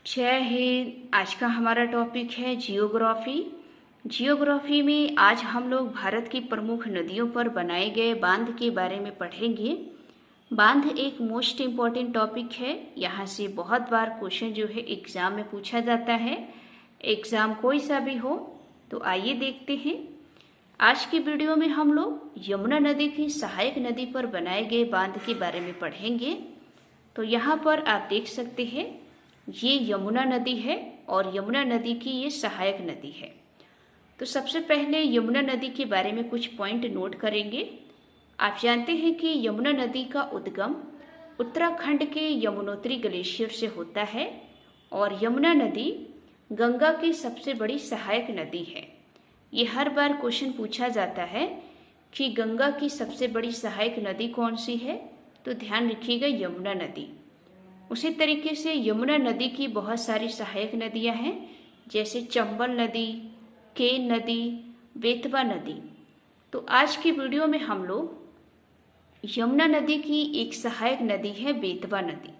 जय हिंद। आज का हमारा टॉपिक है जियोग्राफी। जियोग्राफी में आज हम लोग भारत की प्रमुख नदियों पर बनाए गए बांध के बारे में पढ़ेंगे। बांध एक मोस्ट इम्पॉर्टेंट टॉपिक है। यहाँ से बहुत बार क्वेश्चन जो है एग्जाम में पूछा जाता है, एग्जाम कोई सा भी हो। तो आइए देखते हैं। आज की वीडियो में हम लोग यमुना नदी की सहायक नदी पर बनाए गए बांध के बारे में पढ़ेंगे। तो यहाँ पर आप देख सकते हैं, ये यमुना नदी है और यमुना नदी की ये सहायक नदी है। तो सबसे पहले यमुना नदी के बारे में कुछ पॉइंट नोट करेंगे। आप जानते हैं कि यमुना नदी का उद्गम उत्तराखंड के यमुनोत्री ग्लेशियर से होता है और यमुना नदी गंगा की सबसे बड़ी सहायक नदी है। ये हर बार क्वेश्चन पूछा जाता है कि गंगा की सबसे बड़ी सहायक नदी कौन सी है, तो ध्यान रखिएगा यमुना नदी। उसी तरीके से यमुना नदी की बहुत सारी सहायक नदियां हैं, जैसे चंबल नदी, केन नदी, बेतवा नदी। तो आज की वीडियो में हम लोग यमुना नदी की एक सहायक नदी है बेतवा नदी।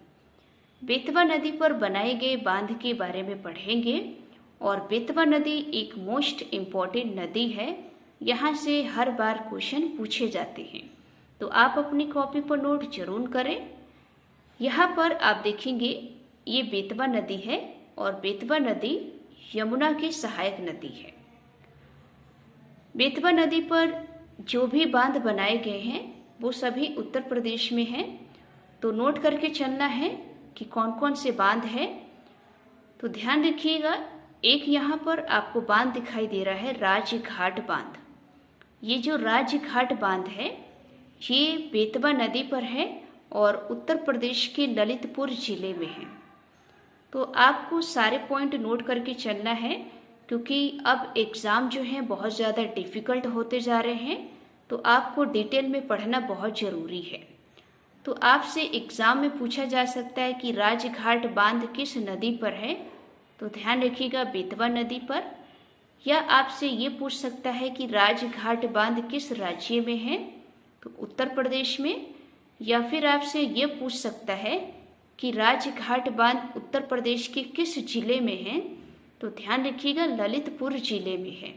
बेतवा नदी पर बनाए गए बांध के बारे में पढ़ेंगे। और बेतवा नदी एक मोस्ट इम्पॉर्टेंट नदी है, यहाँ से हर बार क्वेश्चन पूछे जाते हैं। तो आप अपनी कॉपी पर नोट जरूर करें। यहाँ पर आप देखेंगे ये बेतवा नदी है और बेतवा नदी यमुना की सहायक नदी है। बेतवा नदी पर जो भी बांध बनाए गए हैं वो सभी उत्तर प्रदेश में हैं। तो नोट करके चलना है कि कौन कौन से बांध है। तो ध्यान रखिएगा, एक यहाँ पर आपको बांध दिखाई दे रहा है राजघाट बांध। ये जो राजघाट बांध है ये बेतवा नदी पर है और उत्तर प्रदेश के ललितपुर जिले में है। तो आपको सारे पॉइंट नोट करके चलना है, क्योंकि अब एग्ज़ाम जो है बहुत ज़्यादा डिफ़िकल्ट होते जा रहे हैं। तो आपको डिटेल में पढ़ना बहुत ज़रूरी है। तो आपसे एग्ज़ाम में पूछा जा सकता है कि राजघाट बांध किस नदी पर है, तो ध्यान रखिएगा बेतवा नदी पर। या आपसे ये पूछ सकता है कि राजघाट बांध किस राज्य में है, तो उत्तर प्रदेश में। या फिर आपसे ये पूछ सकता है कि राजघाट बांध उत्तर प्रदेश के किस जिले में है, तो ध्यान रखिएगा ललितपुर जिले में है।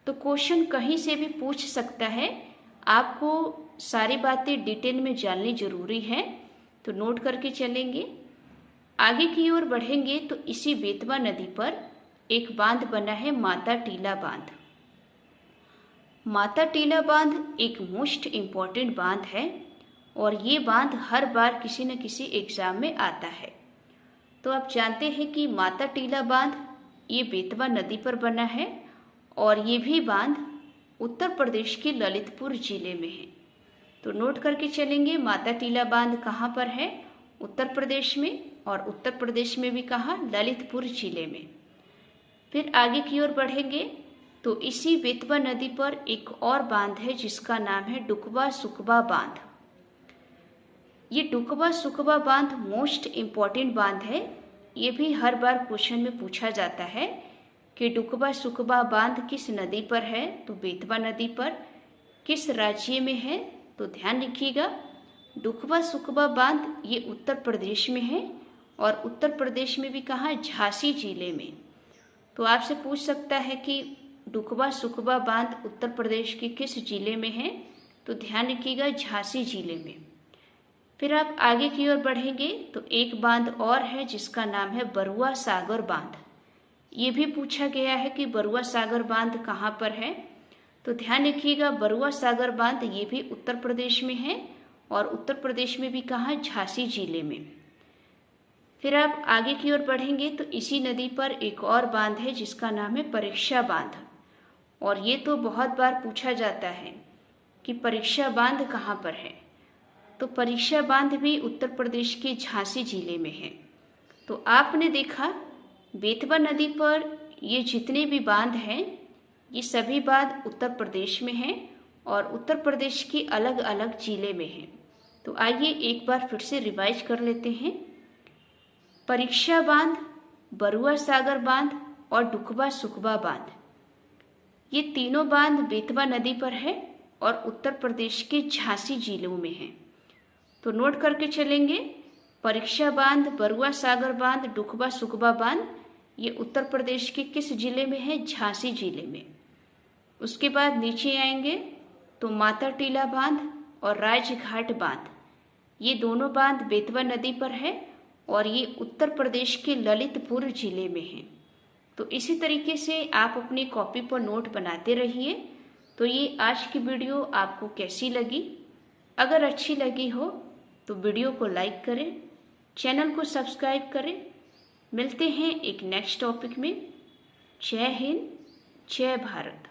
तो क्वेश्चन कहीं से भी पूछ सकता है, आपको सारी बातें डिटेल में जाननी जरूरी है। तो नोट करके चलेंगे। आगे की ओर बढ़ेंगे तो इसी बेतवा नदी पर एक बांध बना है माता टीला बांध। माता टीला बांध एक मोस्ट इम्पॉर्टेंट बांध है और ये बांध हर बार किसी न किसी एग्जाम में आता है। तो आप जानते हैं कि माता टीला बांध ये बेतवा नदी पर बना है और ये भी बांध उत्तर प्रदेश के ललितपुर जिले में है। तो नोट करके चलेंगे, माता टीला बांध कहाँ पर है, उत्तर प्रदेश में, और उत्तर प्रदेश में भी कहाँ, ललितपुर जिले में। फिर आगे की ओर बढ़ेंगे तो इसी बेतवा नदी पर एक और बांध है जिसका नाम है डुकवा सुकबा बांध। ये डुकवा सुकबा बांध मोस्ट इम्पॉर्टेंट बांध है। ये भी हर बार क्वेश्चन में पूछा जाता है कि डुकवा सुकबा बांध किस नदी पर है, तो बेतवा नदी पर। किस राज्य में है, तो ध्यान रखिएगा डुकवा सुकबा बांध ये उत्तर प्रदेश में है और उत्तर प्रदेश में भी कहाँ, झांसी जिले में। तो आपसे पूछ सकता है कि डुकवा सुकबा बांध उत्तर प्रदेश के किस जिले में है, तो ध्यान रखिएगा झांसी जिले में। फिर आप आगे की ओर बढ़ेंगे तो एक बांध और है जिसका नाम है बरुआ सागर बांध। ये भी पूछा गया है कि बरुआ सागर बांध कहाँ पर है, तो ध्यान रखिएगा बरुआ सागर बांध ये भी उत्तर प्रदेश में है और उत्तर प्रदेश में भी कहाँ, झांसी जिले में। फिर आप आगे की ओर बढ़ेंगे तो इसी नदी पर एक और बांध है जिसका नाम है परीक्षा बांध। और ये तो बहुत बार पूछा जाता है कि परीक्षा बांध कहाँ पर है, तो परीक्षा बांध भी उत्तर प्रदेश के झांसी जिले में है। तो आपने देखा बेतवा नदी पर ये जितने भी बांध हैं ये सभी बांध उत्तर प्रदेश में हैं और उत्तर प्रदेश के अलग अलग जिले में हैं। तो आइए एक बार फिर से रिवाइज कर लेते हैं। परीक्षा बांध, बरुआ सागर बांध और डुकवा सुकबा बांध, ये तीनों बांध बेतवा नदी पर है और उत्तर प्रदेश के झांसी जिलों में हैं। तो नोट करके चलेंगे, परीक्षा बांध, बरुआ सागर बांध, डुकबा सुकबा बांध ये उत्तर प्रदेश के किस जिले में है? झांसी जिले में। उसके बाद नीचे आएंगे तो माता टीला बांध और राजघाट बांध, ये दोनों बांध बेतवा नदी पर है और ये उत्तर प्रदेश के ललितपुर जिले में है। तो इसी तरीके से आप अपनी कॉपी पर नोट बनाते रहिए। तो ये आज की वीडियो आपको कैसी लगी? अगर अच्छी लगी हो तो वीडियो को लाइक करें, चैनल को सब्सक्राइब करें। मिलते हैं एक नेक्स्ट टॉपिक में। जय हिंद, जय भारत।